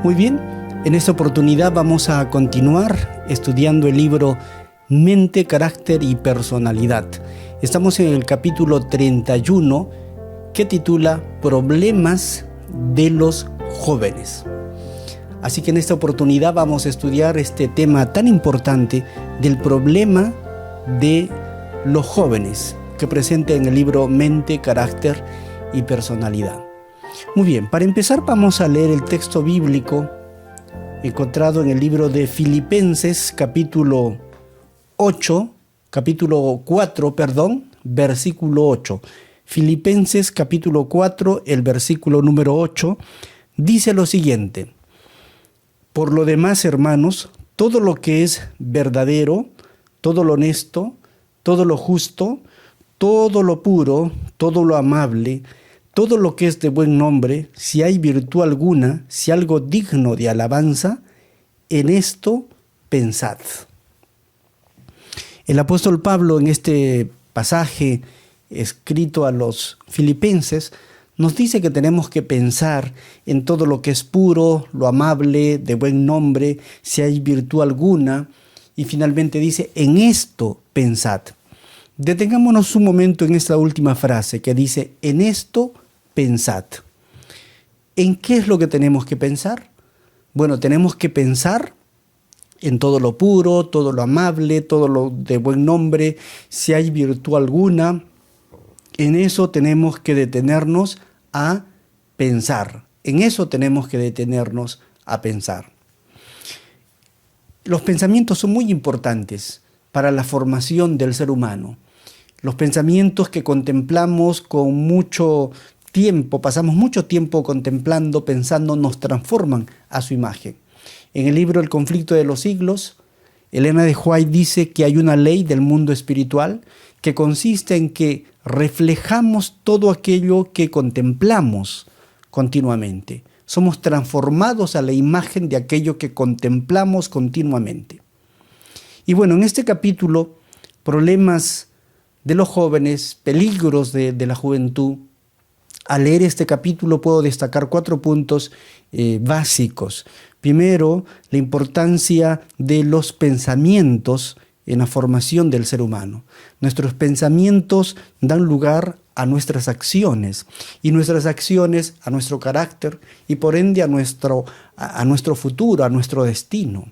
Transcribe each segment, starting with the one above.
Muy bien, en esta oportunidad vamos a continuar estudiando el libro Mente, Carácter y Personalidad. Estamos en el capítulo 31 que titula Problemas de los jóvenes. Así que en esta oportunidad vamos a estudiar este tema tan importante del problema de los jóvenes que presenta en el libro Mente, Carácter y Personalidad. Muy bien, para empezar vamos a leer el texto bíblico encontrado en el libro de Filipenses capítulo 4, versículo 8. Filipenses capítulo 4, el versículo número 8, dice lo siguiente: Por lo demás, hermanos, todo lo que es verdadero, todo lo honesto, todo lo justo, todo lo puro, todo lo amable, todo lo que es de buen nombre, si hay virtud alguna, si algo digno de alabanza, en esto pensad. El apóstol Pablo, en este pasaje escrito a los filipenses, nos dice que tenemos que pensar en todo lo que es puro, lo amable, de buen nombre, si hay virtud alguna, y finalmente dice, en esto pensad. Detengámonos un momento en esta última frase que dice, en esto pensad. ¿En qué es lo que tenemos que pensar? Bueno, tenemos que pensar en todo lo puro, todo lo amable, todo lo de buen nombre, si hay virtud alguna. En eso tenemos que detenernos a pensar. En eso tenemos que detenernos a pensar. Los pensamientos son muy importantes para la formación del ser humano. Los pensamientos que contemplamos con mucho tiempo, pasamos mucho tiempo contemplando, pensando, nos transforman a su imagen. En el libro El conflicto de los siglos, Elena de White dice que hay una ley del mundo espiritual que consiste en que reflejamos todo aquello que contemplamos continuamente. Somos transformados a la imagen de aquello que contemplamos continuamente. Y bueno, en este capítulo, problemas de los jóvenes, peligros de la juventud, al leer este capítulo puedo destacar 4 puntos básicos. Primero, la importancia de los pensamientos en la formación del ser humano. Nuestros pensamientos dan lugar a nuestras acciones y nuestras acciones a nuestro carácter y por ende a nuestro futuro, a nuestro destino.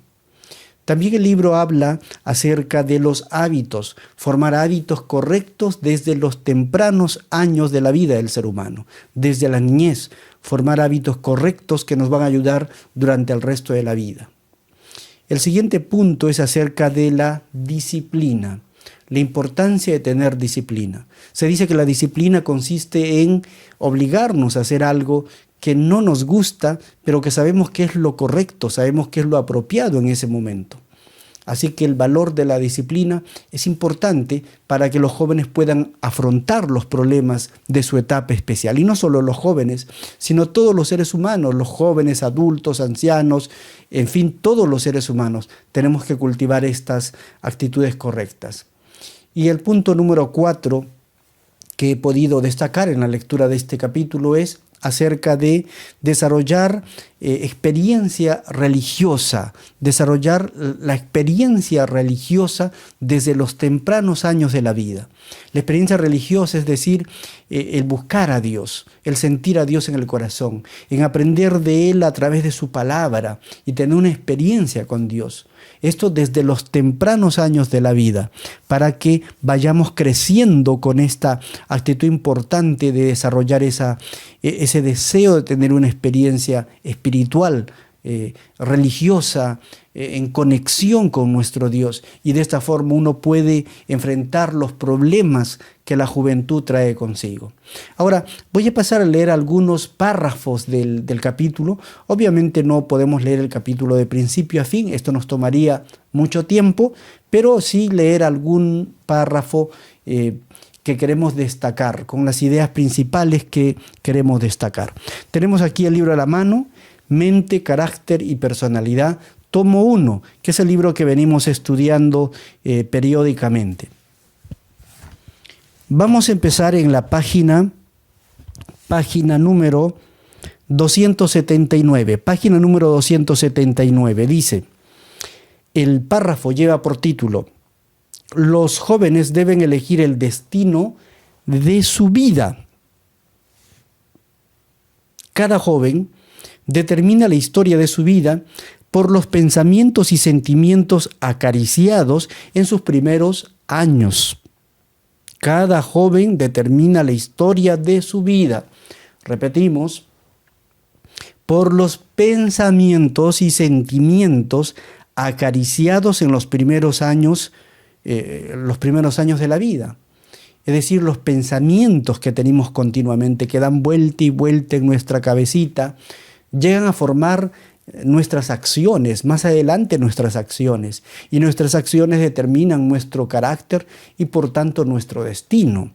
También el libro habla acerca de los hábitos, formar hábitos correctos desde los tempranos años de la vida del ser humano, desde la niñez, formar hábitos correctos que nos van a ayudar durante el resto de la vida. El siguiente punto es acerca de la disciplina, la importancia de tener disciplina. Se dice que la disciplina consiste en obligarnos a hacer algo que no nos gusta, pero que sabemos que es lo correcto, sabemos que es lo apropiado en ese momento. Así que el valor de la disciplina es importante para que los jóvenes puedan afrontar los problemas de su etapa especial. Y no solo los jóvenes, sino todos los seres humanos, los jóvenes, adultos, ancianos, en fin, todos los seres humanos tenemos que cultivar estas actitudes correctas. Y el punto número 4 que he podido destacar en la lectura de este capítulo es acerca de desarrollar experiencia religiosa, desarrollar la experiencia religiosa desde los tempranos años de la vida. La experiencia religiosa es decir, el buscar a Dios, el sentir a Dios en el corazón, en aprender de Él a través de su palabra y tener una experiencia con Dios. Esto desde los tempranos años de la vida, para que vayamos creciendo con esta actitud importante de desarrollar ese deseo de tener una experiencia espiritual, religiosa, en conexión con nuestro Dios. Y de esta forma uno puede enfrentar los problemas que la juventud trae consigo. Ahora, voy a pasar a leer algunos párrafos del capítulo. Obviamente no podemos leer el capítulo de principio a fin, esto nos tomaría mucho tiempo, pero sí leer algún párrafo que queremos destacar, con las ideas principales que queremos destacar. Tenemos aquí el libro a la mano, Mente, Carácter y Personalidad, tomo 1, que es el libro que venimos estudiando periódicamente. Vamos a empezar en la página número 279, página número 279, dice, el párrafo lleva por título, los jóvenes deben elegir el destino de su vida. Cada joven determina la historia de su vida por los pensamientos y sentimientos acariciados en sus primeros años. Cada joven determina la historia de su vida. Repetimos, por los pensamientos y sentimientos acariciados en los primeros años de la vida. Es decir, los pensamientos que tenemos continuamente, que dan vuelta y vuelta en nuestra cabecita, llegan a formar nuestras acciones, más adelante nuestras acciones. Y nuestras acciones determinan nuestro carácter y por tanto nuestro destino.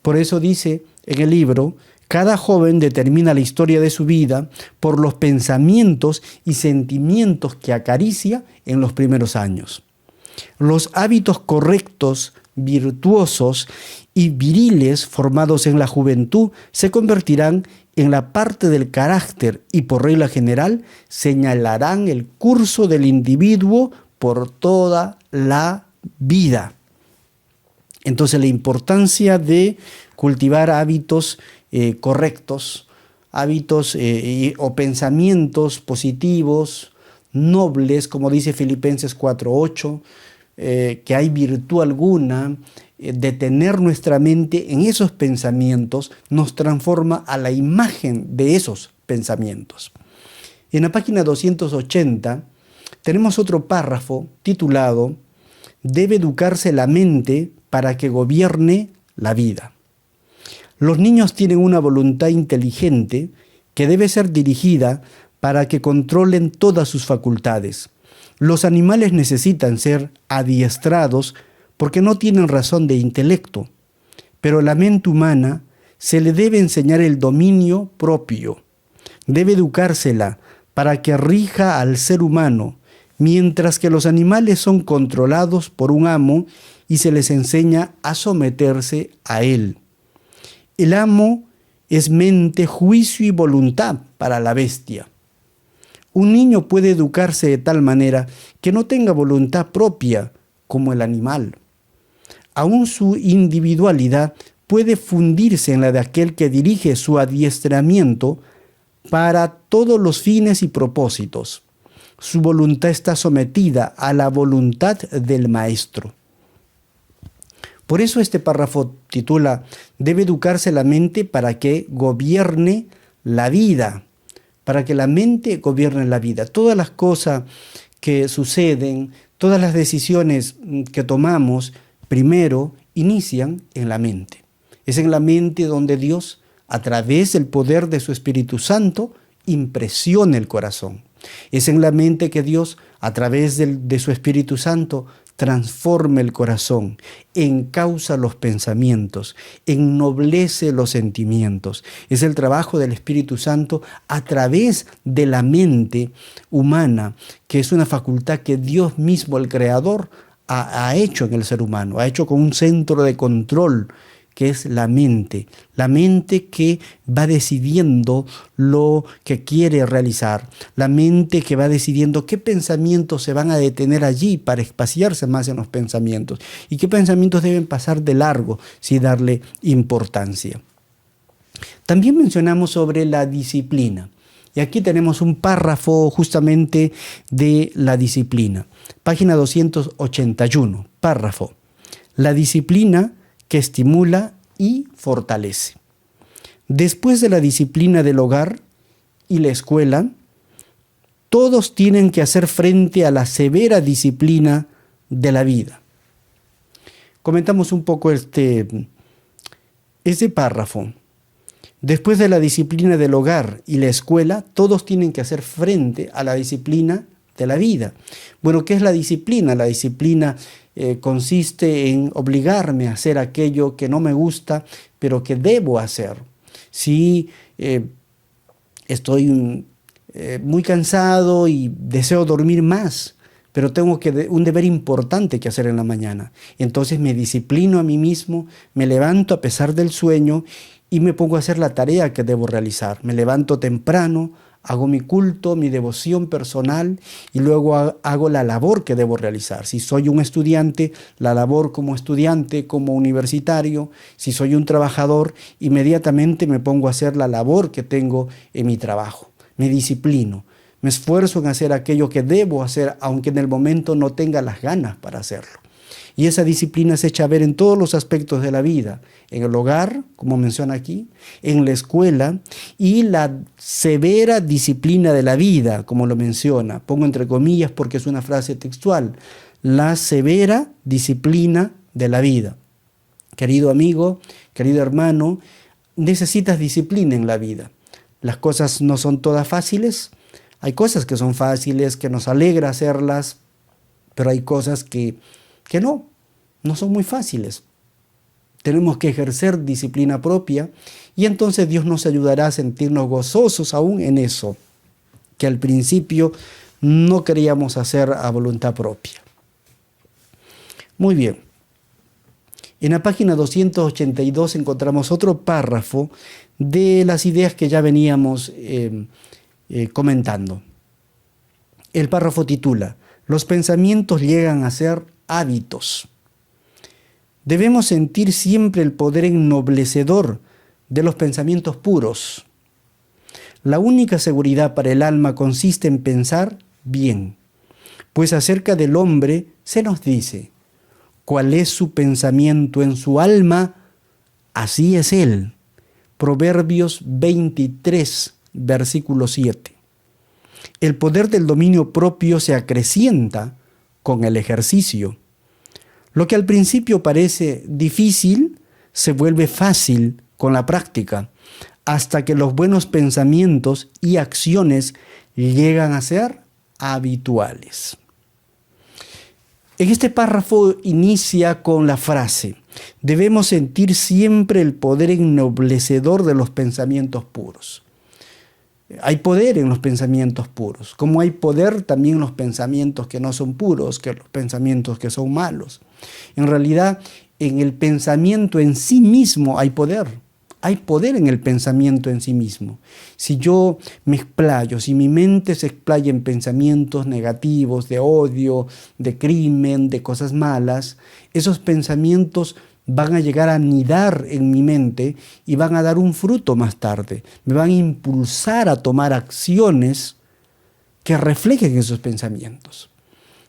Por eso dice en el libro, cada joven determina la historia de su vida por los pensamientos y sentimientos que acaricia en los primeros años. Los hábitos correctos, virtuosos y viriles formados en la juventud se convertirán en la parte del carácter y por regla general señalarán el curso del individuo por toda la vida. Entonces la importancia de cultivar hábitos correctos, hábitos o pensamientos positivos, nobles, como dice Filipenses 4:8, que hay virtud alguna, detener nuestra mente en esos pensamientos nos transforma a la imagen de esos pensamientos. En la página 280 tenemos otro párrafo titulado «Debe educarse la mente para que gobierne la vida». Los niños tienen una voluntad inteligente que debe ser dirigida para que controlen todas sus facultades. Los animales necesitan ser adiestrados porque no tienen razón de intelecto, pero a la mente humana se le debe enseñar el dominio propio. Debe educársela para que rija al ser humano, mientras que los animales son controlados por un amo y se les enseña a someterse a él. El amo es mente, juicio y voluntad para la bestia. Un niño puede educarse de tal manera que no tenga voluntad propia como el animal. Aún su individualidad puede fundirse en la de aquel que dirige su adiestramiento para todos los fines y propósitos. Su voluntad está sometida a la voluntad del maestro. Por eso este párrafo titula «Debe educarse la mente para que gobierne la vida». Para que la mente gobierne la vida. Todas las cosas que suceden, todas las decisiones que tomamos, primero inician en la mente. Es en la mente donde Dios, a través del poder de su Espíritu Santo, impresiona el corazón. Es en la mente que Dios, a través de su Espíritu Santo, transforma el corazón, encausa los pensamientos, ennoblece los sentimientos. Es el trabajo del Espíritu Santo a través de la mente humana, que es una facultad que Dios mismo, el Creador, ha hecho en el ser humano, ha hecho con un centro de control, que es la mente que va decidiendo lo que quiere realizar, la mente que va decidiendo qué pensamientos se van a detener allí para espaciarse más en los pensamientos y qué pensamientos deben pasar de largo sin darle importancia. También mencionamos sobre la disciplina. Y aquí tenemos un párrafo justamente de la disciplina. Página 281, párrafo. La disciplina que estimula y fortalece. Después de la disciplina del hogar y la escuela, todos tienen que hacer frente a la severa disciplina de la vida. Comentamos un poco este párrafo. Después de la disciplina del hogar y la escuela, todos tienen que hacer frente a la disciplina de la vida. Bueno, ¿qué es la disciplina? La disciplina consiste en obligarme a hacer aquello que no me gusta, pero que debo hacer. Si estoy muy cansado y deseo dormir más, pero tengo un deber importante que hacer en la mañana. Entonces me disciplino a mí mismo, me levanto a pesar del sueño y me pongo a hacer la tarea que debo realizar. Me levanto temprano, hago mi culto, mi devoción personal y luego hago la labor que debo realizar. Si soy un estudiante, la labor como estudiante, como universitario. Si soy un trabajador, inmediatamente me pongo a hacer la labor que tengo en mi trabajo. Me disciplino, me esfuerzo en hacer aquello que debo hacer, aunque en el momento no tenga las ganas para hacerlo. Y esa disciplina se echa a ver en todos los aspectos de la vida, en el hogar, como menciona aquí, en la escuela, y la severa disciplina de la vida, como lo menciona. Pongo entre comillas porque es una frase textual. La severa disciplina de la vida. Querido amigo, querido hermano, necesitas disciplina en la vida. Las cosas no son todas fáciles. Hay cosas que son fáciles, que nos alegra hacerlas, pero hay cosas que no son muy fáciles. Tenemos que ejercer disciplina propia y entonces Dios nos ayudará a sentirnos gozosos aún en eso, que al principio no queríamos hacer a voluntad propia. Muy bien. En la página 282 encontramos otro párrafo de las ideas que ya veníamos comentando. El párrafo titula: Los pensamientos llegan a ser hábitos. Debemos sentir siempre el poder ennoblecedor de los pensamientos puros. La única seguridad para el alma consiste en pensar bien, pues acerca del hombre se nos dice: ¿cuál es su pensamiento en su alma? Así es él. Proverbios 23, versículo 7. El poder del dominio propio se acrecienta con el ejercicio. Lo que al principio parece difícil se vuelve fácil con la práctica, hasta que los buenos pensamientos y acciones llegan a ser habituales. En este párrafo inicia con la frase: debemos sentir siempre el poder ennoblecedor de los pensamientos puros. Hay poder en los pensamientos puros, como hay poder también en los pensamientos que no son puros, que los pensamientos que son malos. En realidad, en el pensamiento en sí mismo hay poder. Hay poder en el pensamiento en sí mismo. Si yo me explayo, si mi mente se explaya en pensamientos negativos, de odio, de crimen, de cosas malas, esos pensamientos van a llegar a anidar en mi mente y van a dar un fruto más tarde. Me van a impulsar a tomar acciones que reflejen esos pensamientos.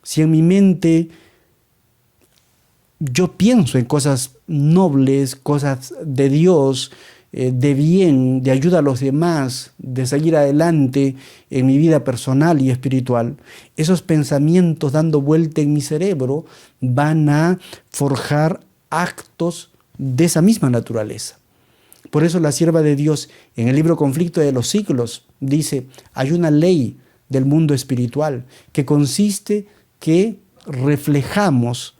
Si en mi mente yo pienso en cosas nobles, cosas de Dios, de bien, de ayuda a los demás, de seguir adelante en mi vida personal y espiritual, esos pensamientos dando vuelta en mi cerebro van a forjar actos de esa misma naturaleza. Por eso la sierva de Dios en el libro Conflicto de los Siglos dice: hay una ley del mundo espiritual que consiste que reflejamos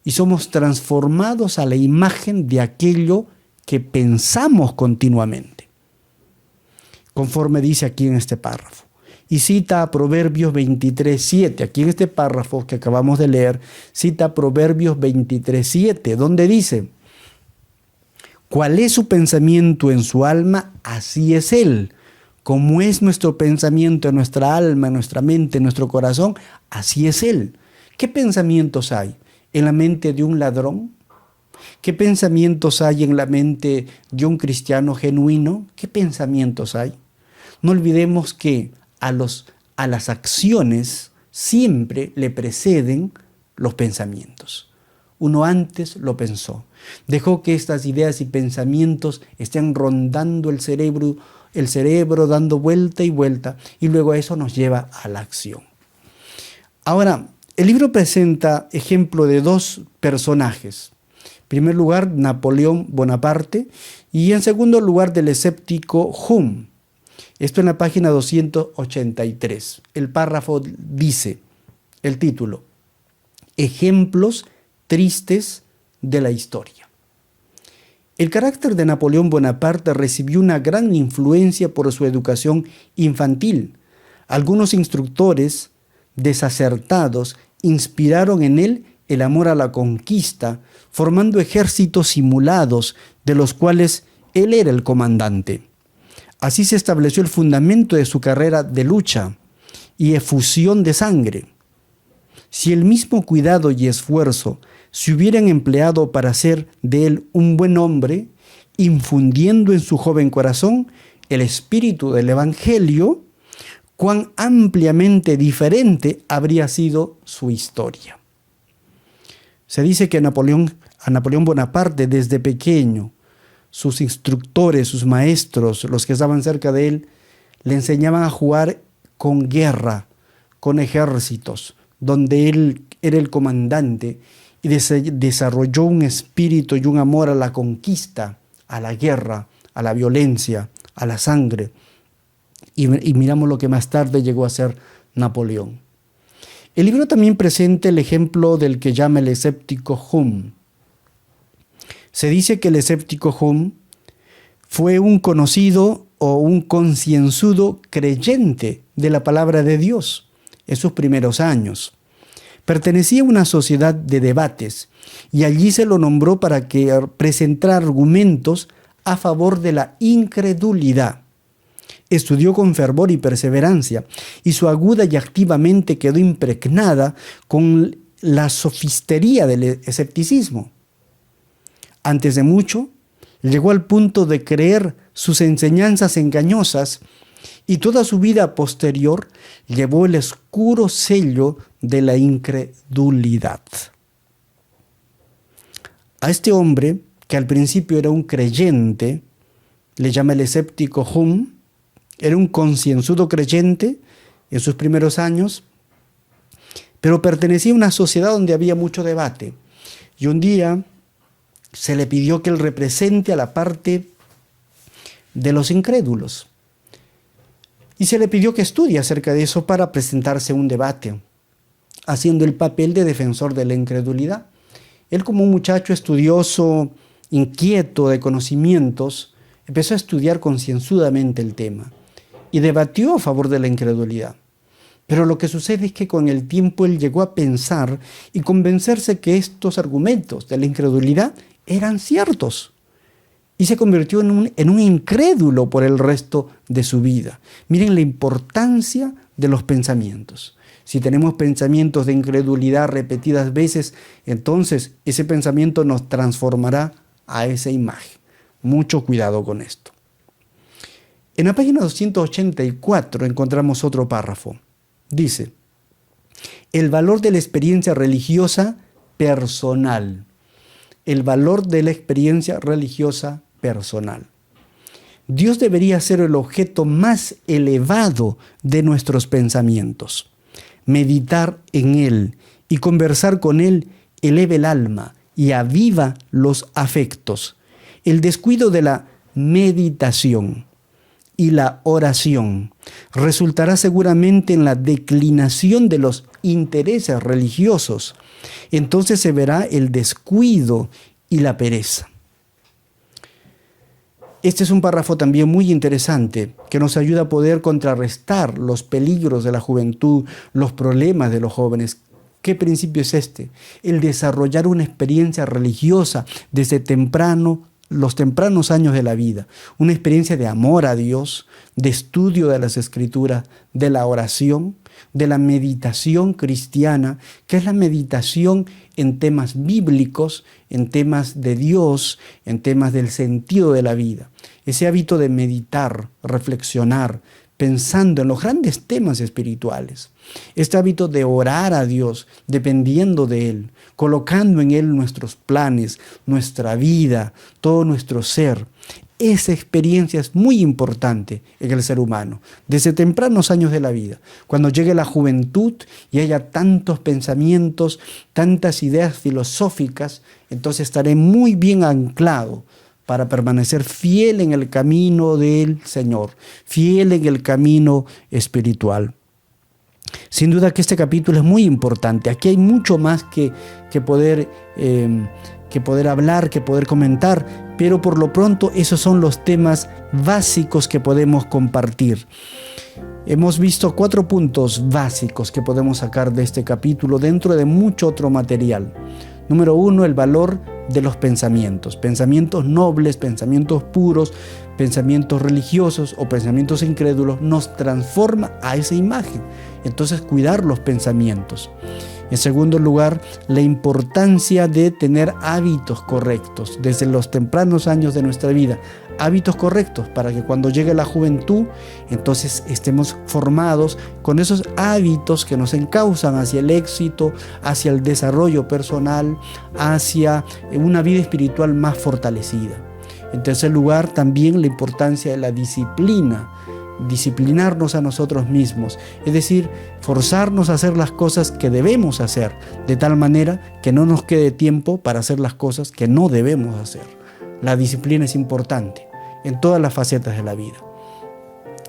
y somos transformados a la imagen de aquello que pensamos continuamente, conforme dice aquí en este párrafo. Y cita a Proverbios 23:7. Aquí en este párrafo que acabamos de leer, cita a Proverbios 23:7, donde dice: ¿cuál es su pensamiento en su alma? Así es él. Como es nuestro pensamiento en nuestra alma, en nuestra mente, en nuestro corazón, así es él. ¿Qué pensamientos hay en la mente de un ladrón? ¿Qué pensamientos hay en la mente de un cristiano genuino? ¿Qué pensamientos hay? No olvidemos que a las acciones siempre le preceden los pensamientos. Uno antes lo pensó. Dejó que estas ideas y pensamientos estén rondando el cerebro dando vuelta y vuelta, y luego eso nos lleva a la acción. Ahora, el libro presenta ejemplo de dos personajes. En primer lugar, Napoleón Bonaparte, y en segundo lugar, del escéptico Hume. Esto en la página 283. El párrafo dice, el título: Ejemplos tristes de la historia. El carácter de Napoleón Bonaparte recibió una gran influencia por su educación infantil. Algunos instructores desacertados inspiraron en él el amor a la conquista, formando ejércitos simulados de los cuales Él era el comandante. Así se estableció el fundamento de su carrera de lucha y efusión de sangre. Si el mismo cuidado y esfuerzo se hubieran empleado para hacer de él un buen hombre, infundiendo en su joven corazón el espíritu del Evangelio, cuán ampliamente diferente habría sido su historia. Se dice que a Napoleón Bonaparte, desde pequeño, sus instructores, sus maestros, los que estaban cerca de él, le enseñaban a jugar con guerra, con ejércitos, donde él era el comandante y desarrolló un espíritu y un amor a la conquista, a la guerra, a la violencia, a la sangre. Y miramos lo que más tarde llegó a ser Napoleón. El libro también presenta el ejemplo del que llama el escéptico Hume. Se dice que el escéptico Hume fue un conocido o un concienzudo creyente de la palabra de Dios en sus primeros años. Pertenecía a una sociedad de debates y allí se lo nombró para que presentara argumentos a favor de la incredulidad. Estudió con fervor y perseverancia y su aguda y activa mente quedó impregnada con la sofistería del escepticismo. Antes de mucho, llegó al punto de creer sus enseñanzas engañosas y toda su vida posterior llevó el oscuro sello de la incredulidad. A este hombre, que al principio era un creyente, le llama el escéptico Hume, era un concienzudo creyente en sus primeros años, pero pertenecía a una sociedad donde había mucho debate. Y un día se le pidió que él represente a la parte de los incrédulos. Y se le pidió que estudie acerca de eso para presentarse a un debate, haciendo el papel de defensor de la incredulidad. Él, como un muchacho estudioso, inquieto de conocimientos, empezó a estudiar concienzudamente el tema y debatió a favor de la incredulidad. Pero lo que sucede es que con el tiempo él llegó a pensar y convencerse que estos argumentos de la incredulidad eran ciertos. Y se convirtió en un incrédulo por el resto de su vida. Miren la importancia de los pensamientos. Si tenemos pensamientos de incredulidad repetidas veces, entonces ese pensamiento nos transformará a esa imagen. Mucho cuidado con esto. En la página 284 encontramos otro párrafo. Dice: el valor de la experiencia religiosa personal. El valor de la experiencia religiosa personal. Dios debería ser el objeto más elevado de nuestros pensamientos. Meditar en Él y conversar con Él eleva el alma y aviva los afectos. El descuido de la meditación y la oración resultará seguramente en la declinación de los intereses religiosos. Entonces se verá el descuido y la pereza. Este es un párrafo también muy interesante que nos ayuda a poder contrarrestar los peligros de la juventud, los problemas de los jóvenes. ¿Qué principio es este? El desarrollar una experiencia religiosa desde los tempranos años de la vida. Una experiencia de amor a Dios, de estudio de las Escrituras, de la oración, de la meditación cristiana, que es la meditación en temas bíblicos, en temas de Dios, en temas del sentido de la vida. Ese hábito de meditar, reflexionar, pensando en los grandes temas espirituales. Este hábito de orar a Dios, dependiendo de Él, colocando en Él nuestros planes, nuestra vida, todo nuestro ser. Esa experiencia es muy importante en el ser humano, desde tempranos años de la vida. Cuando llegue la juventud y haya tantos pensamientos, tantas ideas filosóficas, entonces estaré muy bien anclado para permanecer fiel en el camino del Señor, fiel en el camino espiritual. Sin duda que este capítulo es muy importante. Aquí hay mucho más que poder hablar, que poder comentar, pero por lo pronto esos son los temas básicos que podemos compartir. Hemos visto 4 puntos básicos que podemos sacar de este capítulo dentro de mucho otro material. Número 1, el valor de los pensamientos. Pensamientos nobles, pensamientos puros, pensamientos religiosos o pensamientos incrédulos nos transforma a esa imagen. Entonces, cuidar los pensamientos. En segundo lugar, la importancia de tener hábitos correctos desde los tempranos años de nuestra vida. Hábitos correctos para que cuando llegue la juventud, entonces estemos formados con esos hábitos que nos encauzan hacia el éxito, hacia el desarrollo personal, hacia una vida espiritual más fortalecida. En tercer lugar, también la importancia de la disciplina. Disciplinarnos a nosotros mismos, es decir, forzarnos a hacer las cosas que debemos hacer, de tal manera que no nos quede tiempo para hacer las cosas que no debemos hacer. La disciplina es importante en todas las facetas de la vida.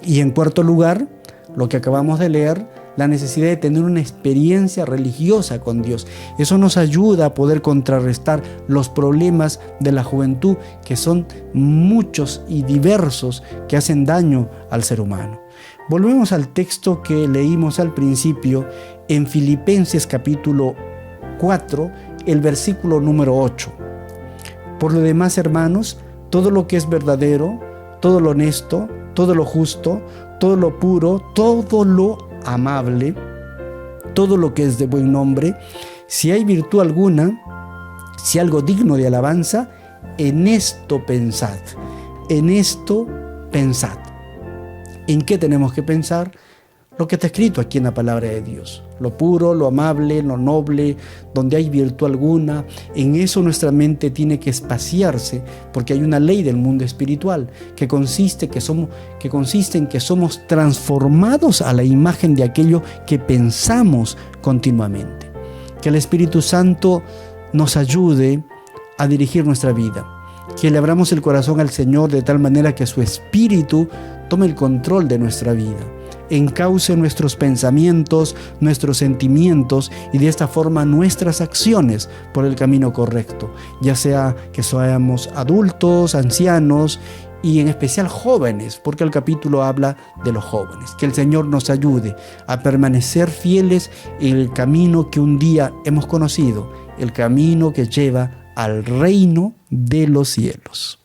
Y en cuarto lugar, lo que acabamos de leer, la necesidad de tener una experiencia religiosa con Dios. Eso nos ayuda a poder contrarrestar los problemas de la juventud, que son muchos y diversos, que hacen daño al ser humano. Volvemos al texto que leímos al principio en Filipenses capítulo 4, el versículo número 8. Por lo demás, hermanos, todo lo que es verdadero, todo lo honesto, todo lo justo, todo lo puro, todo lo amable, todo lo que es de buen nombre, si hay virtud alguna, si algo digno de alabanza, en esto pensad, en esto pensad. ¿En qué tenemos que pensar? Lo que está escrito aquí en la palabra de Dios. Lo puro, lo amable, lo noble, donde hay virtud alguna. En eso nuestra mente tiene que espaciarse, porque hay una ley del mundo espiritual que consiste en que somos transformados a la imagen de aquello que pensamos continuamente. Que el Espíritu Santo nos ayude a dirigir nuestra vida. Que le abramos el corazón al Señor de tal manera que su Espíritu tome el control de nuestra vida, encauce nuestros pensamientos, nuestros sentimientos y de esta forma nuestras acciones por el camino correcto, ya sea que seamos adultos, ancianos y en especial jóvenes, porque el capítulo habla de los jóvenes. Que el Señor nos ayude a permanecer fieles en el camino que un día hemos conocido, el camino que lleva al reino de los cielos.